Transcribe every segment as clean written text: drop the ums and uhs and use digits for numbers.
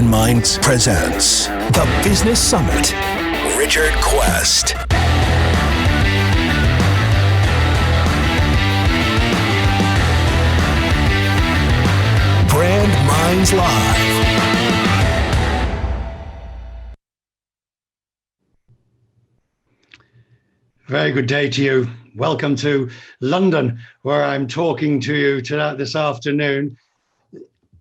Brand Minds presents the Business Summit. Richard Quest. Brand Minds Live. Very good day to you. Welcome to London, where I'm talking to you this afternoon.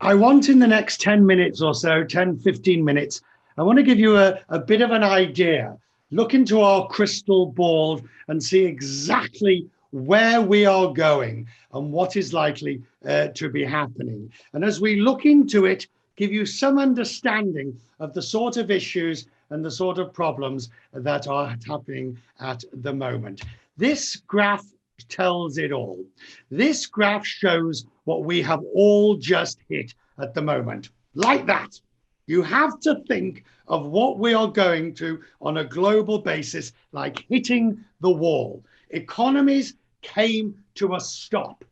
I want in the next 10 minutes or so, 10, 15 minutes, I want to give you a bit of an idea. Look into our crystal ball and see exactly where we are going and what is likely to be happening. And as we look into it, give you some understanding of the sort of issues and the sort of problems that are happening at the moment. This graph tells it all. This graph shows what we have all just hit at the moment. Like that. You have to think of what we are going to on a global basis, like hitting the wall. Economies came to a stop.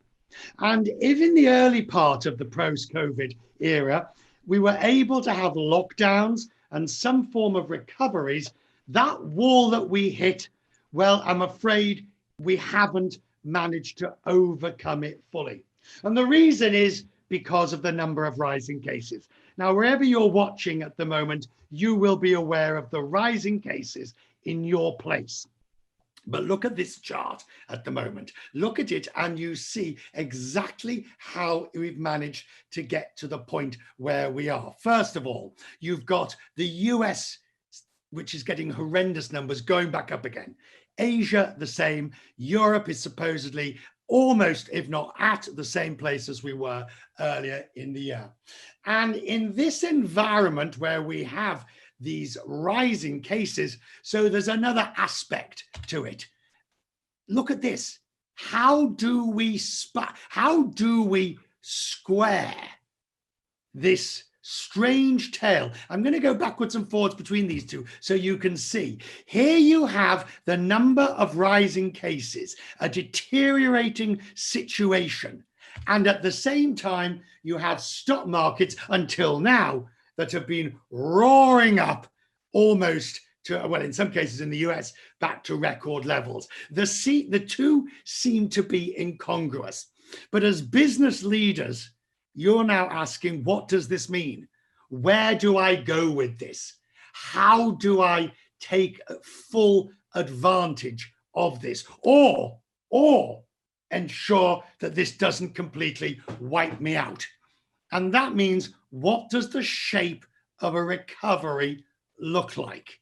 And if in the early part of the post-COVID era, we were able to have lockdowns and some form of recoveries, that wall that we hit, well, I'm afraid we haven't managed to overcome it fully. And the reason is because of the number of rising cases. Now, wherever you're watching at the moment, you will be aware of the rising cases in your place. But look at this chart at the moment. Look at it and you see exactly how we've managed to get to the point where we are. First of all, you've got the US, which is getting horrendous numbers, going back up again. Asia, the same. Europe is supposedly almost, if not at the same place as we were earlier in the year. And in this environment where we have these rising cases, so there's another aspect to it. Look at this. How do we square this strange tale? I'm going to go backwards and forwards between these two so you can see. Here you have the number of rising cases, a deteriorating situation, and at the same time you have stock markets until now that have been roaring up almost to, well, in some cases in the US, back to record levels. The two seem to be incongruous. But as business leaders, you're now asking, what does this mean? Where do I go with this? How do I take full advantage of this? Or ensure that this doesn't completely wipe me out? And that means, what does the shape of a recovery look like?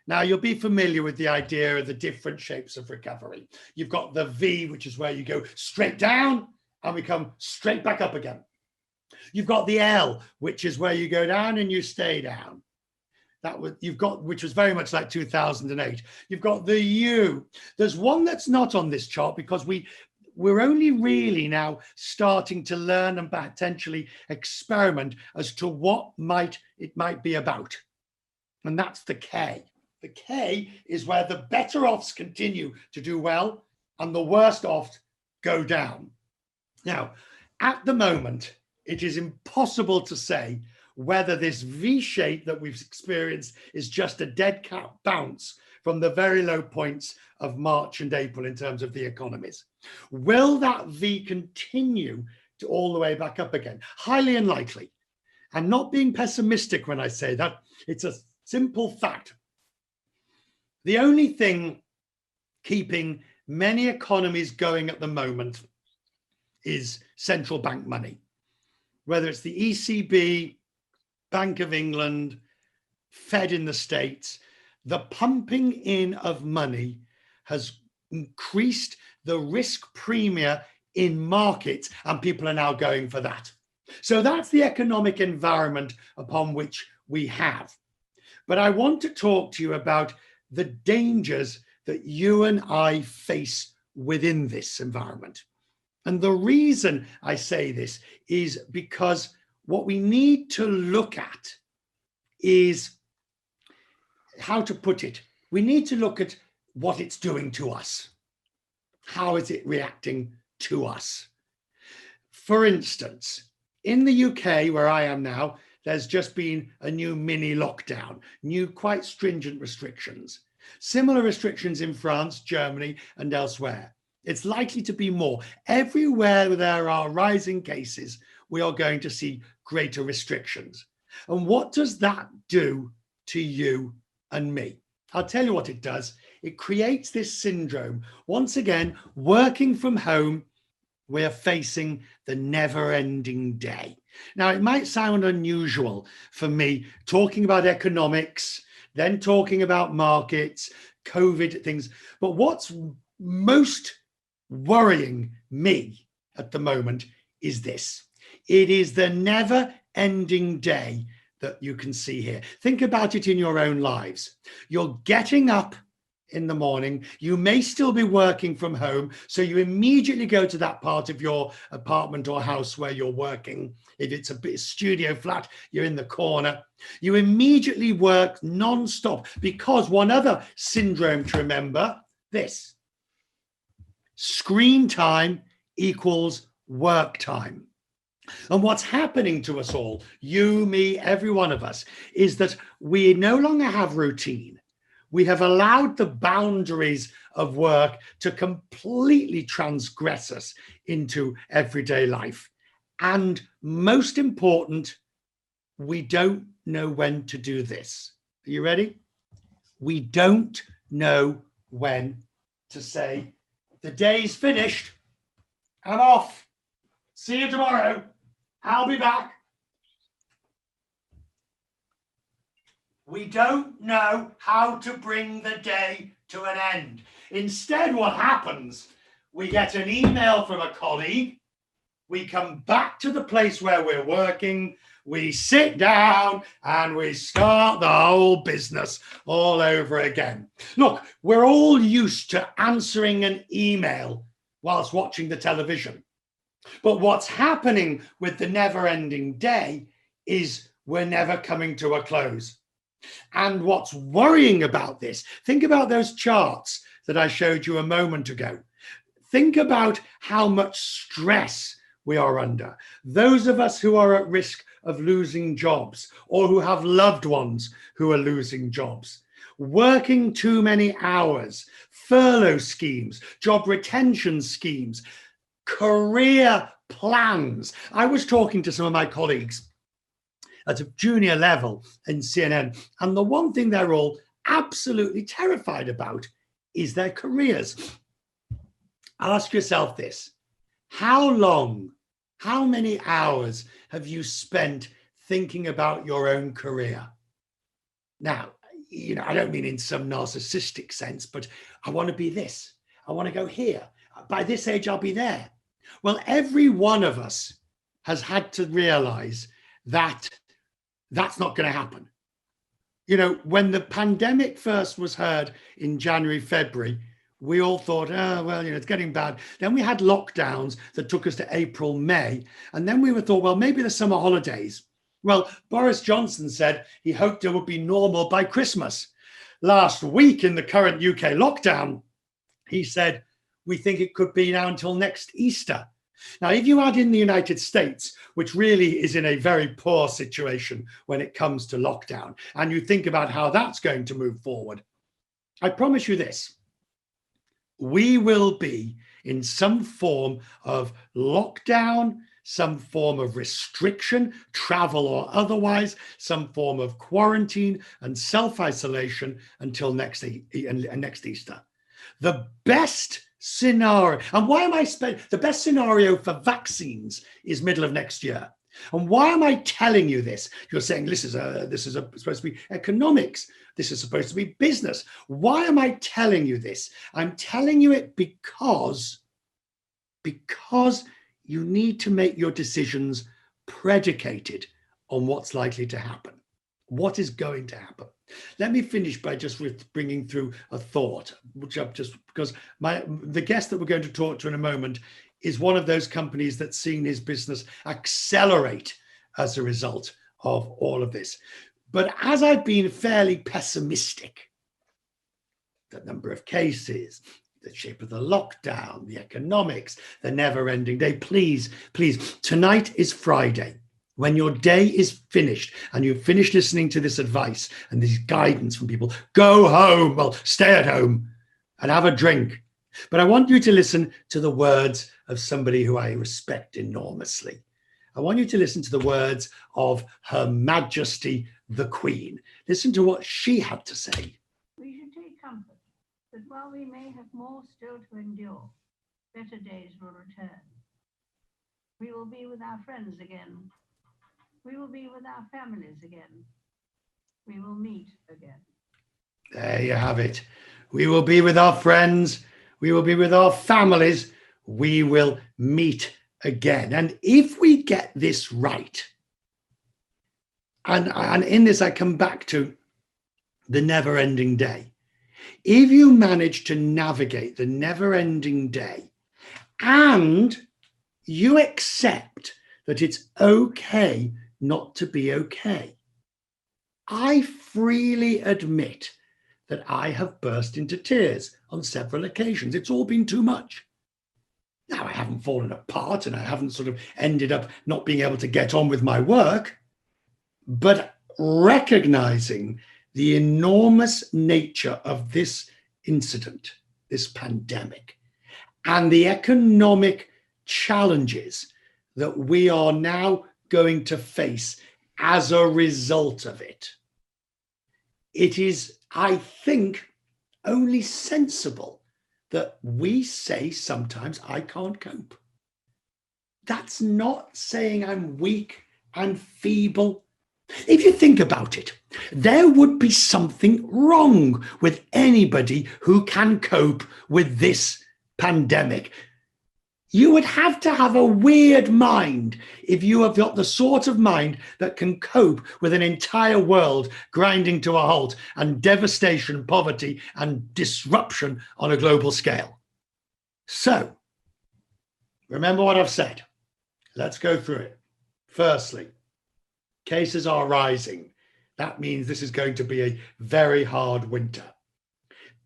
Now, you'll be familiar with the idea of the different shapes of recovery. You've got the V, which is where you go straight down and we come straight back up again. You've got the L, which is where you go down and you stay down. Which was very much like 2008. You've got the U. There's one that's not on this chart because we're only really now starting to learn and potentially experiment as to what it might be about. And that's the K. The K is where the better offs continue to do well and the worst offs go down. Now, at the moment, it is impossible to say whether this V shape that we've experienced is just a dead cat bounce from the very low points of March and April in terms of the economies. Will that V continue to all the way back up again? Highly unlikely. I'm not being pessimistic when I say that. It's a simple fact. The only thing keeping many economies going at the moment is central bank money. Whether it's the ECB, Bank of England, Fed in the States, the pumping in of money has increased the risk premium in markets, and people are now going for that. So that's the economic environment upon which we have. But I want to talk to you about the dangers that you and I face within this environment. And the reason I say this is because what we need to look at is, how to put it, we need to look at what it's doing to us. How is it reacting to us? For instance, in the UK, where I am now, there's just been a new mini lockdown, new quite stringent restrictions. Similar restrictions in France, Germany, and elsewhere. It's likely to be more. Everywhere there are rising cases, we are going to see greater restrictions. And what does that do to you and me? I'll tell you what it does. It creates this syndrome. Once again, working from home, we're facing the never-ending day. Now, it might sound unusual for me talking about economics, then talking about markets, COVID things, but what's most worrying me at the moment is this. It is the never-ending day that you can see here. Think about it in your own lives. You're getting up in the morning. You may still be working from home, so you immediately go to that part of your apartment or house where you're working. If it's a bit studio flat, you're in the corner. You immediately work non-stop, because one other syndrome to remember, this: screen time equals work time. And what's happening to us all, you, me, every one of us, is that we no longer have routine. We have allowed the boundaries of work to completely transgress us into everyday life. And most important, we don't know when to do this. Are you ready? We don't know when to say, the day's finished, I'm off, see you tomorrow, I'll be back. We don't know how to bring the day to an end. Instead, what happens, we get an email from a colleague, we come back to the place where we're working, we sit down and we start the whole business all over again. Look, we're all used to answering an email whilst watching the television. But what's happening with the never-ending day is we're never coming to a close. And what's worrying about this, think about those charts that I showed you a moment ago. Think about how much stress we are under. Those of us who are at risk of losing jobs, or who have loved ones who are losing jobs, working too many hours, furlough schemes, job retention schemes, career plans. I was talking to some of my colleagues at a junior level in CNN, and the one thing they're all absolutely terrified about is their careers. Ask yourself this: how long, how many hours have you spent thinking about your own career? Now, I don't mean in some narcissistic sense, but I want to be this, I want to go here, by this age I'll be there. Well, every one of us has had to realize that that's not going to happen. When the pandemic first was heard in January, February, we all thought, oh, well, it's getting bad. Then we had lockdowns that took us to April, May. And then we thought, well, maybe the summer holidays. Well, Boris Johnson said he hoped it would be normal by Christmas. Last week in the current UK lockdown, he said, we think it could be now until next Easter. Now, if you add in the United States, which really is in a very poor situation when it comes to lockdown, and you think about how that's going to move forward, I promise you this: we will be in some form of lockdown, some form of restriction, travel or otherwise, some form of quarantine and self-isolation until next Easter. The best scenario, and why am I the best scenario for vaccines is middle of next year. And why am I telling you this? You're saying this is supposed to be economics. This is supposed to be business. Why am I telling you this? I'm telling you it because you need to make your decisions predicated on what's likely to happen. What is going to happen? Let me finish by just bringing through a thought, which I've just, because the guest that we're going to talk to in a moment is one of those companies that's seen his business accelerate as a result of all of this. But as I've been fairly pessimistic, the number of cases, the shape of the lockdown, the economics, the never-ending day, please, tonight is Friday. When your day is finished and you've finished listening to this advice and this guidance from people, go home, well, stay at home and have a drink. But I want you to listen to the words of somebody who I respect enormously. I want you to listen to the words of Her Majesty the Queen. Listen to what she had to say. We should take comfort that while we may have more still to endure, better days will return. We will be with our friends again. We will be with our families again. We will meet again. There you have it. We will be with our friends. We will be with our families. We will meet again. And if we get this right, and in this I come back to the never-ending day. If you manage to navigate the never-ending day and you accept that it's okay not to be okay, I freely admit that I have burst into tears on several occasions. It's all been too much. Now, I haven't fallen apart and I haven't sort of ended up not being able to get on with my work, but recognizing the enormous nature of this incident, this pandemic, and the economic challenges that we are now going to face as a result of it. It is, I think, only sensible that we say sometimes I can't cope. That's not saying I'm weak, I'm feeble. If you think about it, there would be something wrong with anybody who can cope with this pandemic. You would have to have a weird mind if you have got the sort of mind that can cope with an entire world grinding to a halt and devastation, poverty, and disruption on a global scale. So, remember what I've said. Let's go through it. Firstly, cases are rising. That means this is going to be a very hard winter.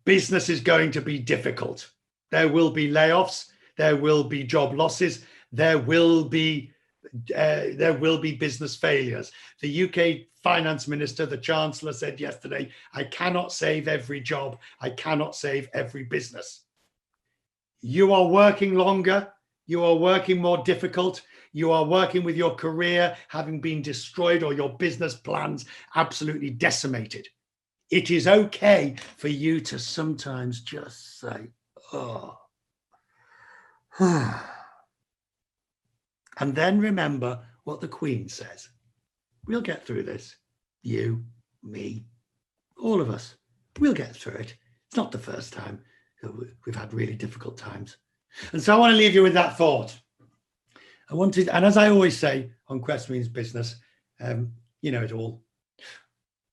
Business is going to be difficult. There will be layoffs. There will be job losses. There will be business failures. The UK finance minister, the chancellor, said yesterday, I cannot save every job. I cannot save every business. You are working longer. You are working more difficult. You are working with your career having been destroyed or your business plans absolutely decimated. It is okay for you to sometimes just say, oh. And then remember what the Queen says. We'll get through this. You, me, all of us. We'll get through it. It's not the first time that we've had really difficult times. And so I want to leave you with that thought. And as I always say on Quest Means Business, you know it all.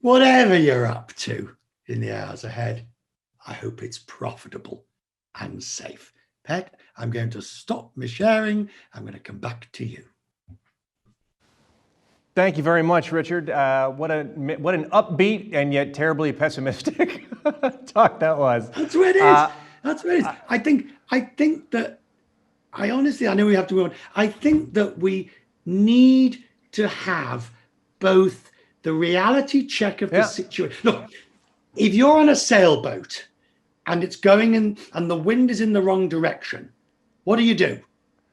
Whatever you're up to in the hours ahead, I hope it's profitable and safe. Pet, I'm going to stop my sharing. I'm going to come back to you. Thank you very much, Richard. What an upbeat and yet terribly pessimistic talk that was. That's what it is. That's what it is. I think that I honestly, I know we have to move on. I think that we need to have both the reality check of the situation. Look, if you're on a sailboat and it's going in and the wind is in the wrong direction, what do?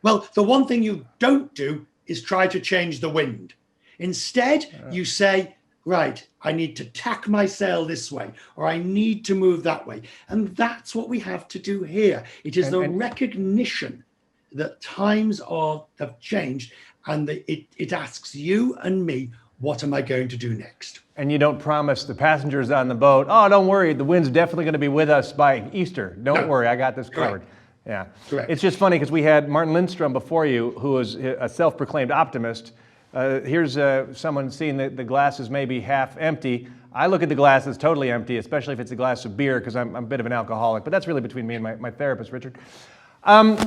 Well, the one thing you don't do is try to change the wind. Instead, you say, right, I need to tack my sail this way, or I need to move that way. And that's what we have to do here. It is the recognition that times have changed, and it asks you and me, what am I going to do next? And you don't promise the passengers on the boat, oh, don't worry, the wind's definitely going to be with us by Easter. Don't worry, I got this covered. Correct. Yeah. Correct. It's just funny because we had Martin Lindstrom before you, who was a self-proclaimed optimist. Here's someone seeing that the glass is maybe half empty. I look at the glass as totally empty, especially if it's a glass of beer, because I'm a bit of an alcoholic. But that's really between me and my therapist, Richard.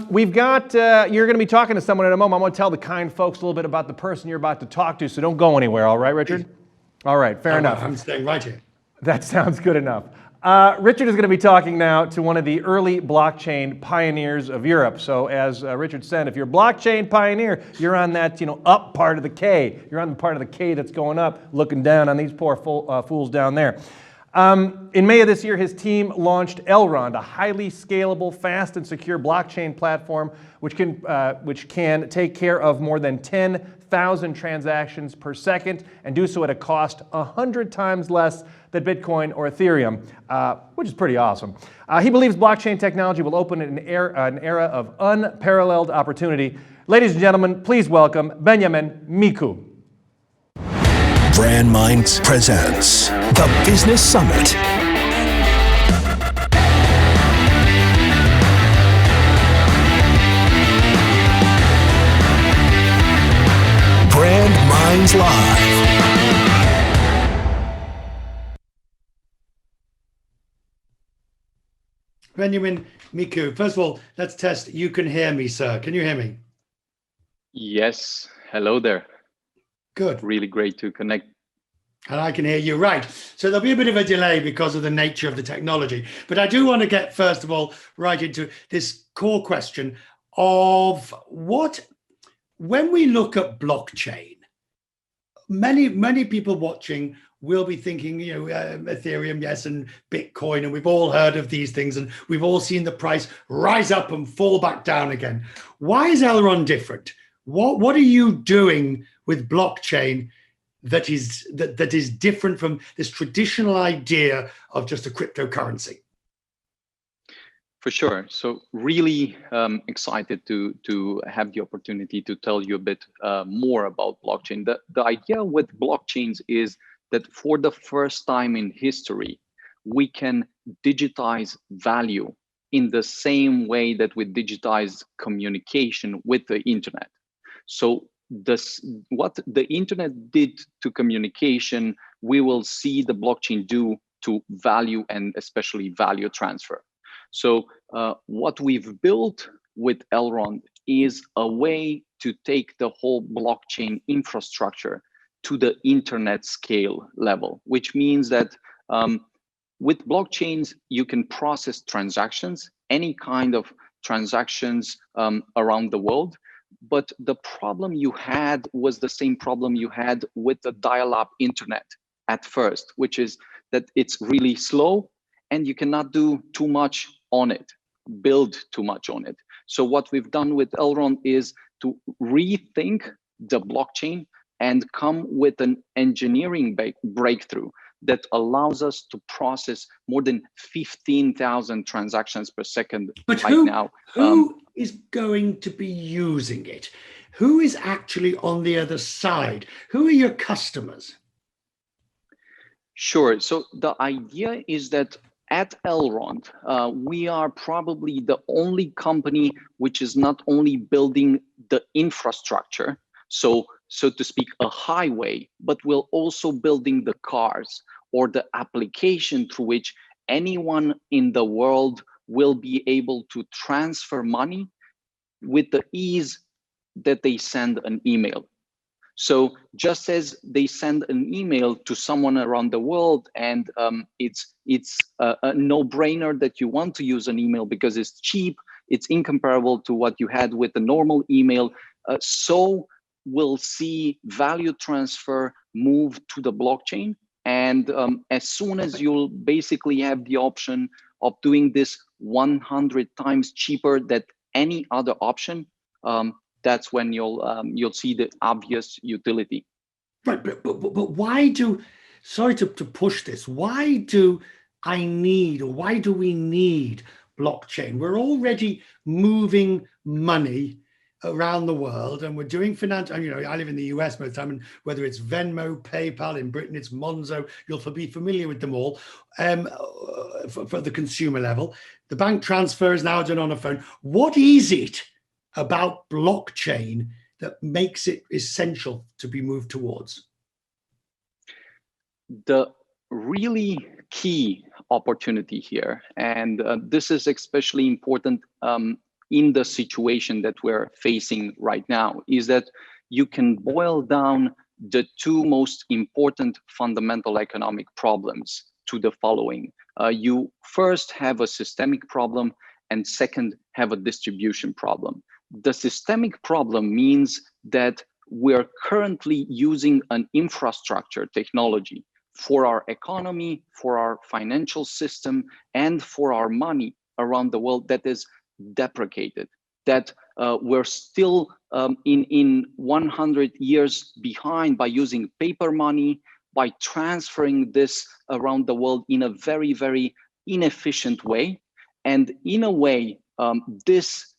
We've got, you're going to be talking to someone in a moment. I want to tell the kind folks a little bit about the person you're about to talk to, so don't go anywhere, all right, Richard? All right, fair enough. I'm staying right here. That sounds good enough. Richard is going to be talking now to one of the early blockchain pioneers of Europe. So as Richard said, if you're a blockchain pioneer, you're on that up part of the K. You're on the part of the K that's going up, looking down on these poor fools down there. In May of this year, his team launched Elrond, a highly scalable, fast and secure blockchain platform which can take care of more than 10,000 transactions per second and do so at a cost 100 times less than Bitcoin or Ethereum, which is pretty awesome. He believes blockchain technology will open an era of unparalleled opportunity. Ladies and gentlemen, please welcome Beniamin Mincu. Brand Minds presents the Business Summit. Brand Minds Live. Beniamin Mincu, first of all, let's test. You can hear me, sir. Can you hear me? Yes. Hello there. Good. Really great to connect. And I can hear you. Right. So there'll be a bit of a delay because of the nature of the technology. But I do want to get, first of all, right into this core question of when we look at blockchain, many people watching will be thinking, Ethereum, yes, and Bitcoin, and we've all heard of these things, and we've all seen the price rise up and fall back down again. Why is Elrond different? What are you doing with blockchain that is different from this traditional idea of just a cryptocurrency? For sure. So really excited to have the opportunity to tell you a bit more about blockchain. The idea with blockchains is that for the first time in history, we can digitize value in the same way that we digitize communication with the internet. So what the internet did to communication, we will see the blockchain do to value and especially value transfer. So what we've built with Elrond is a way to take the whole blockchain infrastructure to the internet scale level, which means that with blockchains, you can process transactions, any kind of transactions around the world. But the problem you had was the same problem you had with the dial-up internet at first, which is that it's really slow and you cannot do too much on it, build too much on it. So what we've done with Elrond is to rethink the blockchain and come with an engineering breakthrough that allows us to process more than 15,000 transactions per second now. Who is going to be using it? Who is actually on the other side? Who are your customers? Sure. So the idea is that at Elrond, we are probably the only company which is not only building the infrastructure, so to speak, a highway, but we're also building the cars or the application through which anyone in the world will be able to transfer money with the ease that they send an email. So just as they send an email to someone around the world, and it's a no-brainer that you want to use an email because it's cheap, it's incomparable to what you had with the normal email, so we'll see value transfer move to the blockchain. And as soon as you'll basically have the option of doing this 100 times cheaper than any other option, that's when you'll see the obvious utility. Right, but why do, sorry to push this, why do we need blockchain? We're already moving money around the world, and we're doing finance. And I live in the US most of the time, and whether it's Venmo, PayPal, in Britain it's Monzo, you'll be familiar with them all. For the consumer level, the bank transfer is now done on a phone. What is it about blockchain that makes it essential to be moved towards? The really key opportunity here, and this is especially important in the situation that we're facing right now, is that you can boil down the two most important fundamental economic problems to the following. You first have a systemic problem, and second, have a distribution problem. The systemic problem means that we're currently using an infrastructure technology for our economy, for our financial system, and for our money around the world that is deprecated, that we're still in 100 years behind by using paper money, by transferring this around the world in a very, very inefficient way. And in a way, this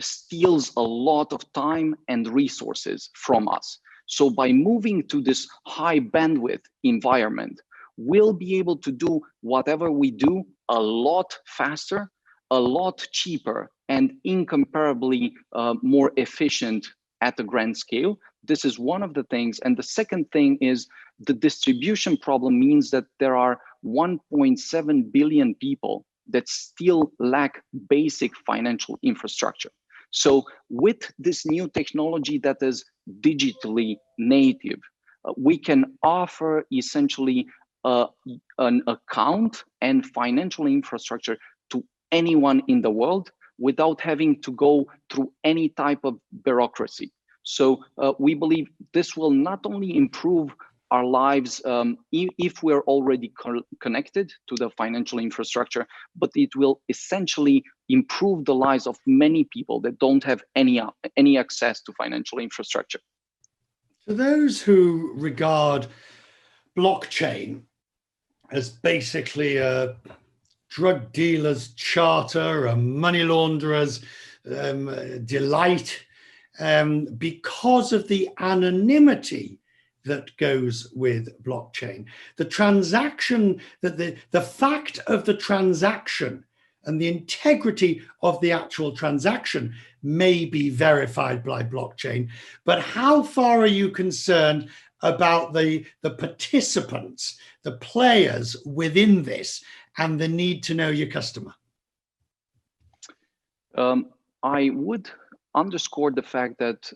steals a lot of time and resources from us. So by moving to this high bandwidth environment, we'll be able to do whatever we do a lot faster, a lot cheaper, and incomparably more efficient at a grand scale. This is one of the things. And the second thing is the distribution problem means that there are 1.7 billion people that still lack basic financial infrastructure. So with this new technology that is digitally native, we can offer essentially an account and financial infrastructure to anyone in the world without having to go through any type of bureaucracy. So we believe this will not only improve our lives if we're already connected to the financial infrastructure, but it will essentially improve the lives of many people that don't have any access to financial infrastructure. For those who regard blockchain as basically a drug dealer's charter, a money launderer's delight, because of the anonymity that goes with blockchain. The transaction, that the fact of the transaction and the integrity of the actual transaction may be verified by blockchain, but how far are you concerned about the participants, the players within this, and the need to know your customer? I would underscore the fact that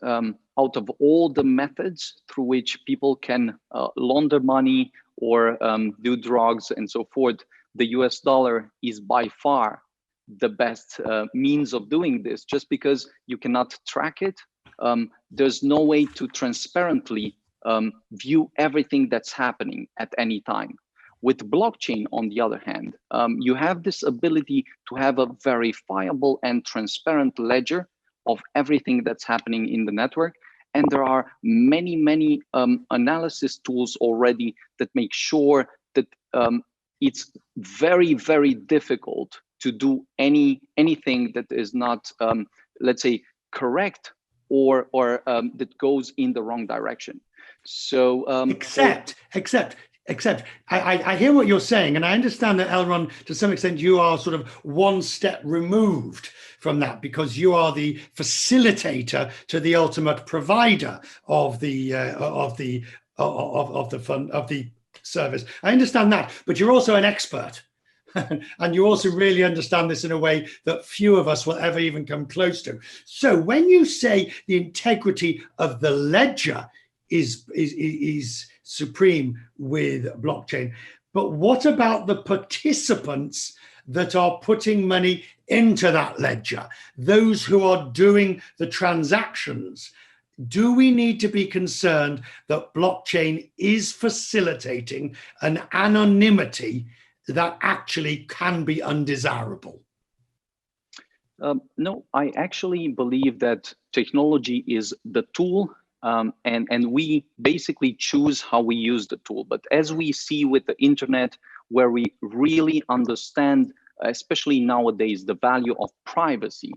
out of all the methods through which people can launder money or do drugs and so forth, the US dollar is by far the best means of doing this, just because you cannot track it. There's no way to transparently view everything that's happening at any time. With blockchain, on the other hand, you have this ability to have a verifiable and transparent ledger of everything that's happening in the network. And there are many, many analysis tools already that make sure that it's very, very difficult to do anything that is not, let's say, correct or that goes in the wrong direction. So except I hear what you're saying, and I understand that, Elron, to some extent you are sort of one step removed from that, because you are the facilitator to the ultimate provider of the service. I understand that, but you're also an expert. And you also really understand this in a way that few of us will ever even come close to. So when you say the integrity of the ledger is supreme with blockchain, but what about the participants that are putting money into that ledger, those who are doing the transactions? Do we need to be concerned that blockchain is facilitating an anonymity that actually can be undesirable? No, I actually believe that technology is the tool, and we basically choose how we use the tool. But as we see with the internet, where we really understand, especially nowadays, the value of privacy,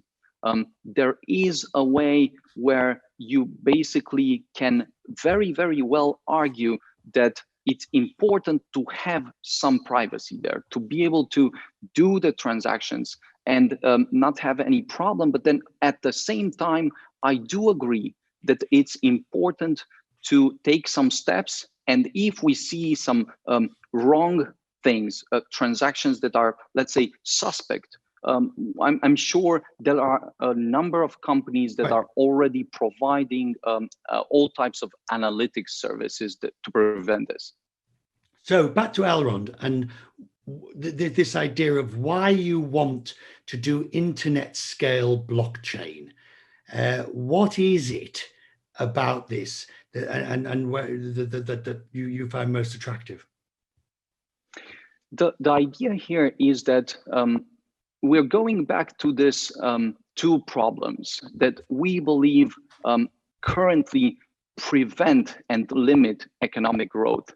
there is a way where you basically can very, very well argue that it's important to have some privacy there, to be able to do the transactions and not have any problem. But then at the same time, I do agree that it's important to take some steps. And if we see some wrong things, transactions that are, let's say, suspect, I'm sure there are a number of companies that are already providing all types of analytics services to prevent this. So back to Elrond, and this idea of why you want to do internet scale blockchain. What is it about this and where that you find most attractive? The idea here is that we're going back to this two problems that we believe currently prevent and limit economic growth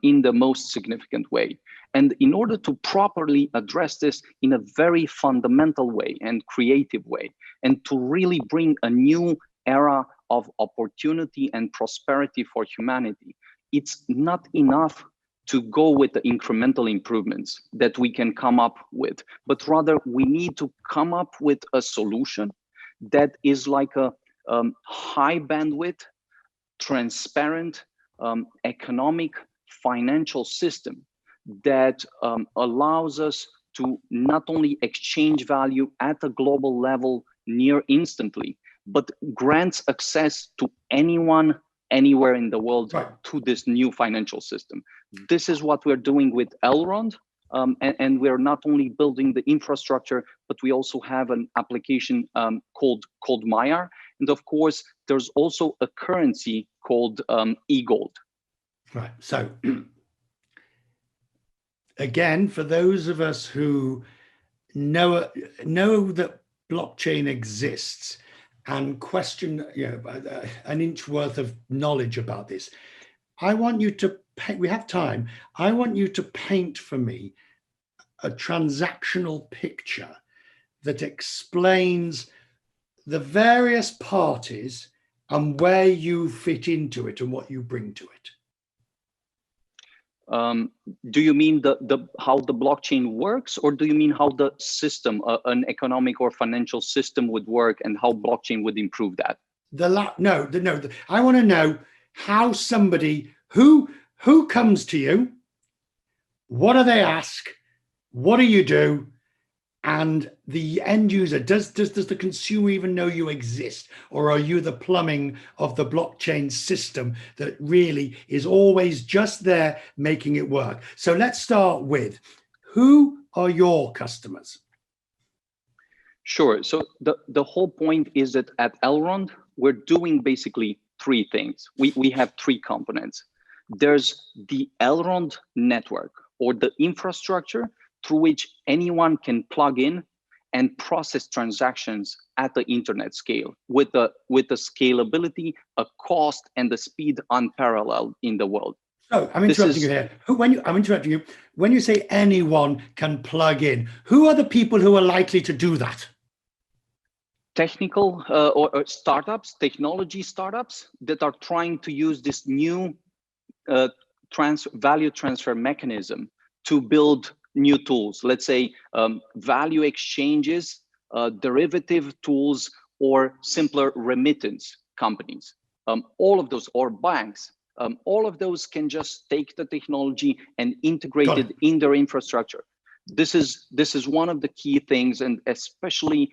in the most significant way. And in order to properly address this in a very fundamental way and creative way, and to really bring a new era of opportunity and prosperity for humanity, it's not enough to go with the incremental improvements that we can come up with, but rather we need to come up with a solution that is like a high bandwidth, transparent, economic, financial system that allows us to not only exchange value at a global level near instantly, but grants access to anyone, anywhere in the world to this new financial system. This is what we're doing with Elrond. And we're not only building the infrastructure, but we also have an application called Maiar. And of course, there's also a currency called eGold. Right. So again, for those of us who know that blockchain exists and question, an inch worth of knowledge about this, I want you to paint, we have time, I want you to paint for me a transactional picture that explains the various parties and where you fit into it and what you bring to it. Do you mean how the blockchain works, or do you mean how the system, an economic or financial system would work, and how blockchain would improve that? I want to know how somebody who comes to you, what do they ask, what do you do, and the end user, does the consumer even know you exist, or are you the plumbing of the blockchain system that really is always just there making it work? So let's start with, who are your customers? Sure. So the whole point is that at Elrond, we're doing basically three things. We have three components. There's the Elrond network, or the infrastructure through which anyone can plug in and process transactions at the internet scale with the scalability, a cost, and the speed unparalleled in the world. So I'm interrupting you here. I'm interrupting you. When you say anyone can plug in, who are the people who are likely to do that? Technical or startups, technology startups that are trying to use this new value transfer mechanism to build new tools, let's say value exchanges, derivative tools, or simpler remittance companies. All of those, or banks, all of those can just take the technology and integrate it in their infrastructure. This is one of the key things, and especially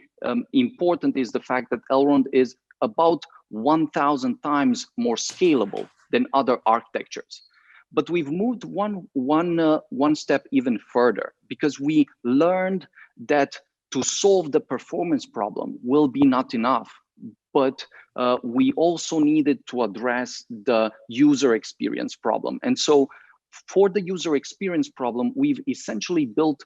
important is the fact that Elrond is about 1,000 times more scalable than other architectures. But we've moved one step even further, because we learned that to solve the performance problem will be not enough, but we also needed to address the user experience problem. And so for the user experience problem, we've essentially built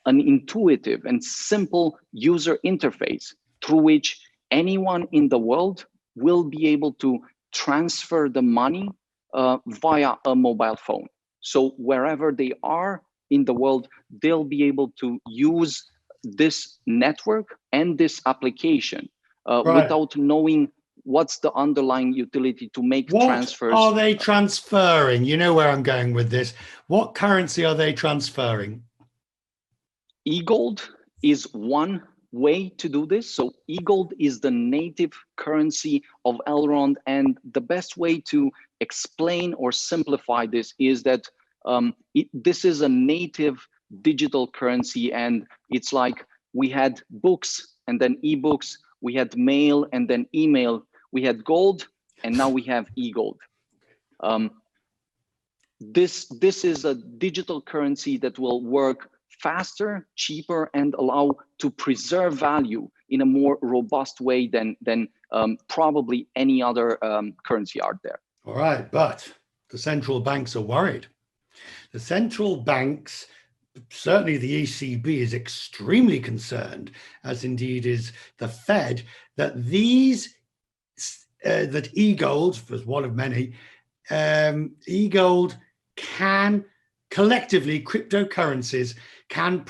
an intuitive and simple user interface through which anyone in the world will be able to transfer the money via a mobile phone. So wherever they are in the world, they'll be able to use this network and this application without knowing what's the underlying utility to make transfers. What are they transferring? You know where I'm going with this. What currency are they transferring? eGold is one way to do this. So eGold is the native currency of Elrond, and the best way to explain or simplify this is that this is a native digital currency, and it's like we had books and then ebooks, we had mail and then email, we had gold, and now we have eGold. this is a digital currency that will work faster, cheaper, and allow to preserve value in a more robust way than probably any other currency out there. All right, but the central banks are worried. The central banks, certainly the ECB, is extremely concerned, as indeed is the Fed, that that e-gold, as one of many, e-gold can collectively, cryptocurrencies can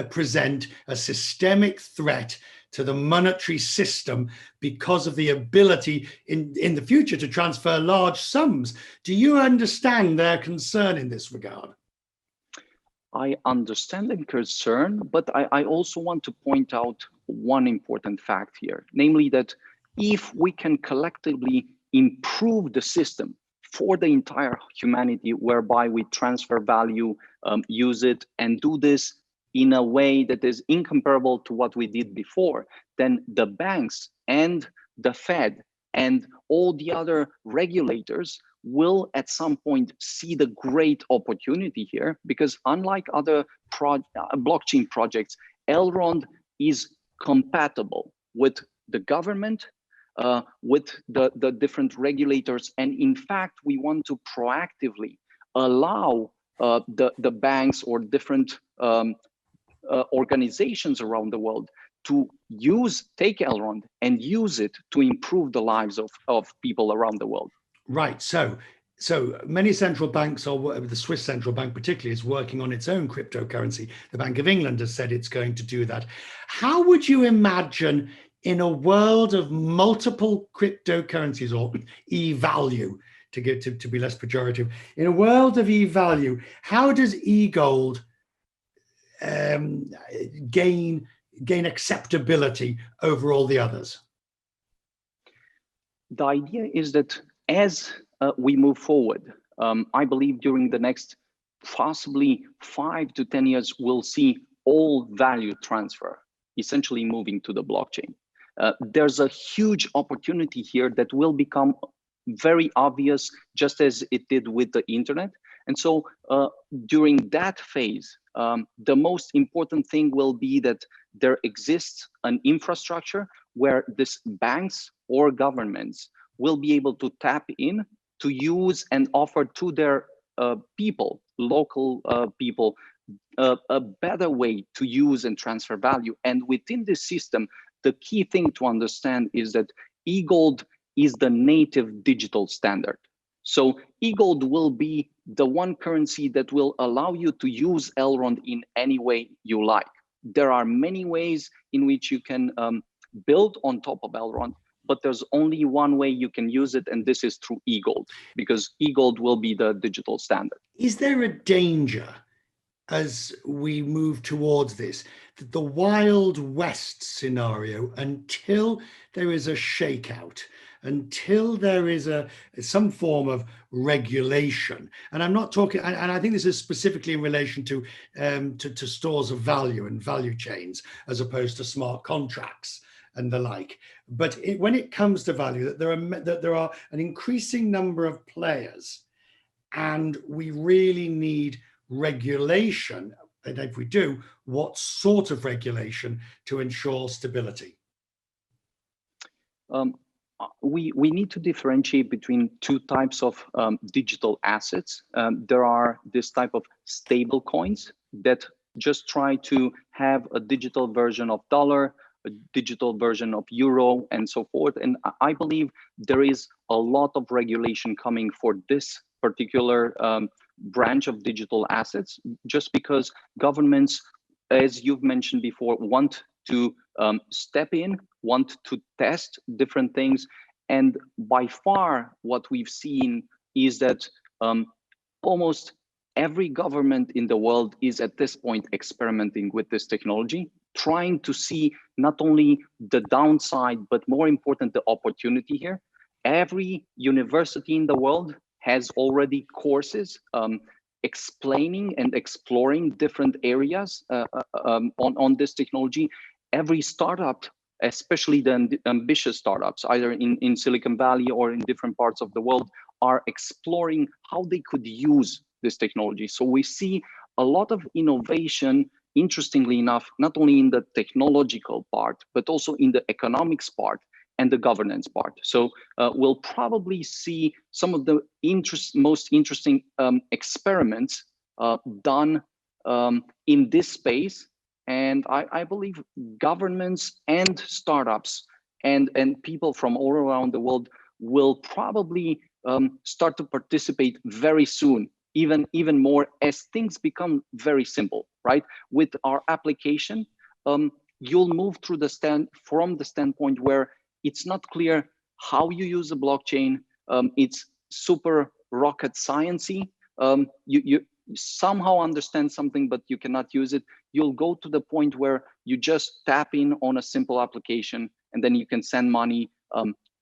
present a systemic threat to the monetary system because of the ability in the future to transfer large sums. Do you understand their concern in this regard? I understand the concern, but I also want to point out one important fact here, namely that if we can collectively improve the system for the entire humanity, whereby we transfer value, use it, and do this in a way that is incomparable to what we did before, then the banks and the Fed and all the other regulators will at some point see the great opportunity here, because unlike other blockchain projects, Elrond is compatible with the government, with the different regulators. And in fact, we want to proactively allow the banks or different organizations around the world to take Elrond and use it to improve the lives of people around the world. Right. So many central banks, or the Swiss central bank particularly, is working on its own cryptocurrency. The Bank of England has said it's going to do that. How would you imagine, in a world of multiple cryptocurrencies, or e-value, to be less pejorative, in a world of e-value, how does e-gold gain acceptability over all the others? The idea is that as we move forward, I believe during the next possibly 5 to 10 years, we'll see all value transfer essentially moving to the blockchain. There's a huge opportunity here that will become very obvious, just as it did with the internet. And so during that phase, the most important thing will be that there exists an infrastructure where these banks or governments will be able to tap in to use and offer to their people, local people, a better way to use and transfer value. And within this system, the key thing to understand is that eGold is the native digital standard. So eGold will be the one currency that will allow you to use Elrond in any way you like. There are many ways in which you can build on top of Elrond, but there's only one way you can use it, and this is through eGold, because eGold will be the digital standard. Is there a danger as we move towards this, that the Wild West scenario, until there is a shakeout, until there is some form of regulation, and I'm not talking, and I think this is specifically in relation to stores of value and value chains, as opposed to smart contracts and the like. But when it comes to value, that there are an increasing number of players, and we really need regulation. And if we do, what sort of regulation to ensure stability? We need to differentiate between two types of digital assets. There are this type of stable coins that just try to have a digital version of dollar, a digital version of euro, and so forth. And I believe there is a lot of regulation coming for this particular branch of digital assets, just because governments, as you've mentioned before, want to step in, want to test different things. And by far, what we've seen is that almost every government in the world is at this point experimenting with this technology, trying to see not only the downside, but more important, the opportunity here. Every university in the world has already courses explaining and exploring different areas on this technology. Every startup, especially the ambitious startups, either in Silicon Valley or in different parts of the world, are exploring how they could use this technology. So we see a lot of innovation, interestingly enough, not only in the technological part, but also in the economics part and the governance part. So we'll probably see some of the most interesting experiments done in this space. And I believe governments and startups and people from all around the world will probably start to participate very soon, even more as things become very simple, right? With our application, you'll move through from the standpoint where it's not clear how you use a blockchain. It's super rocket sciencey. You somehow understand something, but you cannot use it. You'll go to the point where you just tap in on a simple application, and then you can send money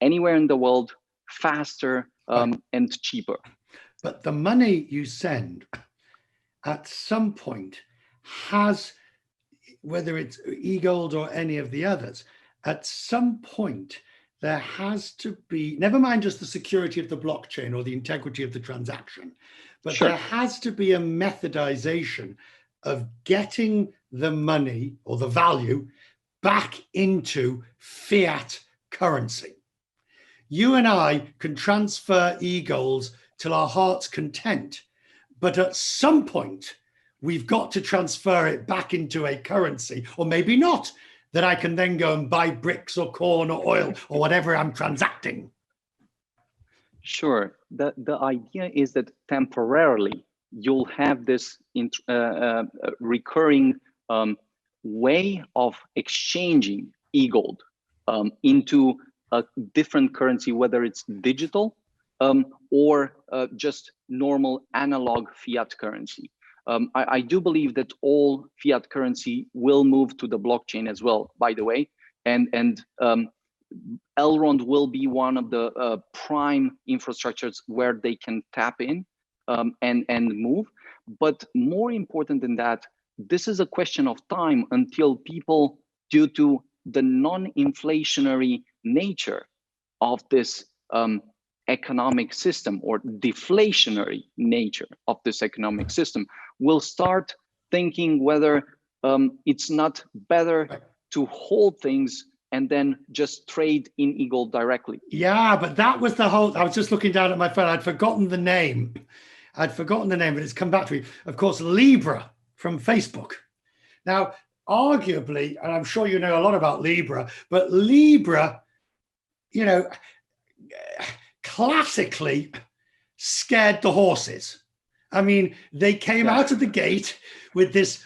anywhere in the world faster and cheaper. But the money you send at some point has, whether it's eGold or any of the others, at some point there has to be, never mind just the security of the blockchain or the integrity of the transaction, but Sure. there has to be a methodization of getting the money or the value back into fiat currency. You and I can transfer eGolds till our heart's content, but at some point we've got to transfer it back into a currency, or maybe not, that I can then go and buy bricks or corn or oil or whatever I'm transacting. Sure. The idea is that temporarily you'll have this recurring way of exchanging eGold into a different currency, whether it's digital or just normal analog fiat currency. I do believe that all fiat currency will move to the blockchain as well, by the way, and Elrond will be one of the prime infrastructures where they can tap in and move. But more important than that, this is a question of time until people, due to the non-inflationary nature of this economic system, or deflationary nature of this economic system, will start thinking whether it's not better to hold things and then just trade in eGold directly. Yeah, but that was the whole, I was just looking down at my phone. I'd forgotten the name. But it's come back to me. Of course, Libra from Facebook. Now, arguably, and I'm sure you know a lot about Libra, but Libra, you know, classically scared the horses. I mean, they came out of the gate with this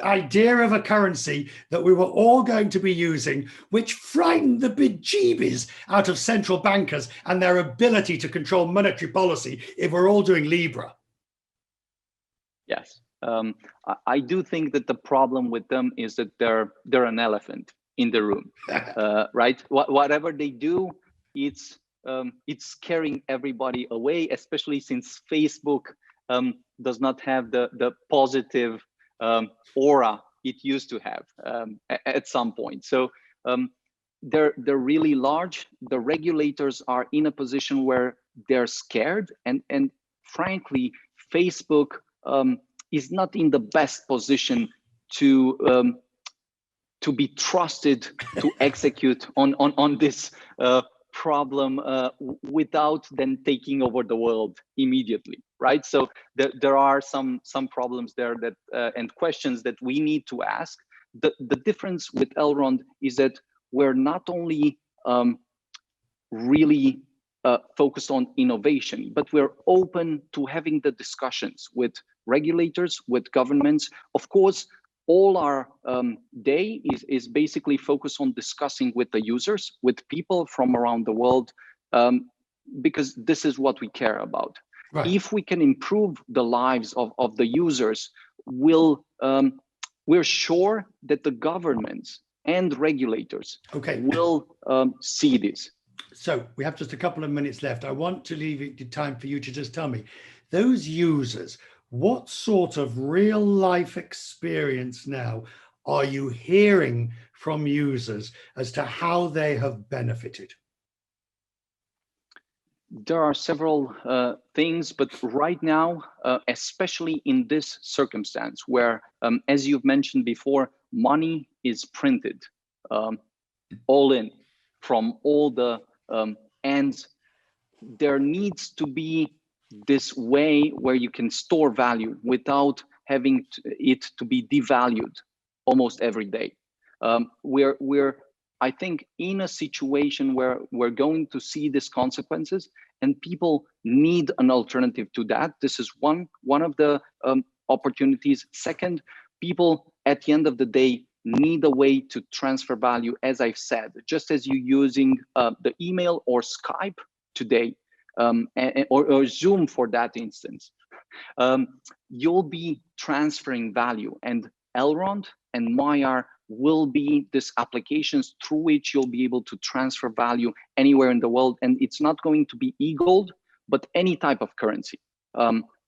idea of a currency that we were all going to be using, which frightened the bejeebies out of central bankers and their ability to control monetary policy if we're all doing Libra. Yes, I do think that the problem with them is that they're an elephant in the room, right? Whatever they do, it's scaring everybody away, especially since Facebook does not have the positive aura it used to have at some point. So they're really large. The regulators are in a position where they're scared, and frankly, Facebook is not in the best position to be trusted to execute on this problem without then taking over the world immediately, right? So there are some problems there that and questions that we need to ask. The difference with Elrond is that we're not only really focused on innovation, but we're open to having the discussions with regulators, with governments. Of course, all our day is basically focused on discussing with the users, with people from around the world, because this is what we care about. Right. If we can improve the lives of the users, we're sure that the governments and regulators will see this. So we have just a couple of minutes left. I want to leave it to time for you to just tell me, those users, what sort of real life experience now are you hearing from users as to how they have benefited? There are several things, but right now, especially in this circumstance where, as you've mentioned before, money is printed all in from all the ends, there needs to be this way where you can store value without having it to be devalued almost every day. We're I think in a situation where we're going to see these consequences, and people need an alternative to that. This is one of the opportunities. Second, people at the end of the day need a way to transfer value, as I've said, just as you using the email or Skype today, or Zoom for that instance. You'll be transferring value, and Elrond and Maiar will be these applications through which you'll be able to transfer value anywhere in the world. And it's not going to be e-gold, but any type of currency.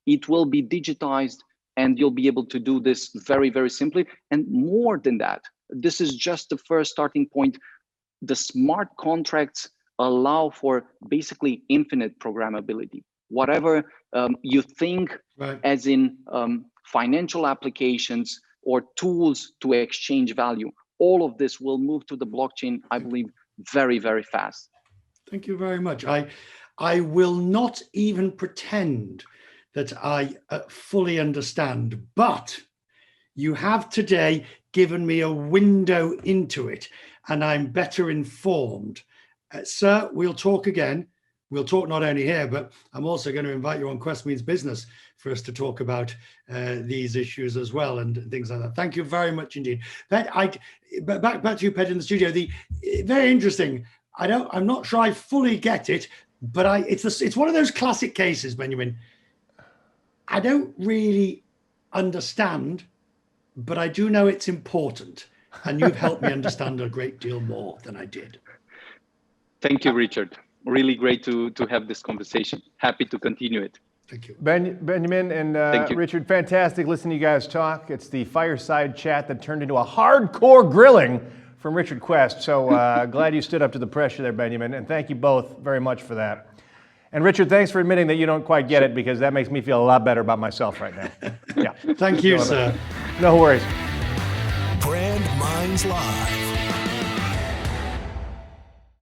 It will be digitized, and you'll be able to do this very, very simply. And more than that, this is just the first starting point. The smart contracts allow for basically infinite programmability. Whatever you think, right, as in financial applications or tools to exchange value, all of this will move to the blockchain, I believe, very, very fast. Thank you very much. I will not even pretend that I fully understand, but you have today given me a window into it, and I'm better informed. Sir, we'll talk again. We'll talk not only here, but I'm also going to invite you on Quest Means Business for us to talk about these issues as well and things like that. Thank you very much indeed. Back to you, Pet, in the studio. Very interesting. I'm not sure I fully get it, but it's one of those classic cases, Beniamin. I don't really understand, but I do know it's important, and you've helped me understand a great deal more than I did. Thank you, Richard. Really great to have this conversation. Happy to continue it. Thank you. Benjamin and Richard, fantastic listening to you guys talk. It's the fireside chat that turned into a hardcore grilling from Richard Quest. So glad you stood up to the pressure there, Benjamin, and thank you both very much for that. And Richard, thanks for admitting that you don't quite get it, because that makes me feel a lot better about myself right now. Yeah. Thank you, sir. No worries. Brand Minds Live.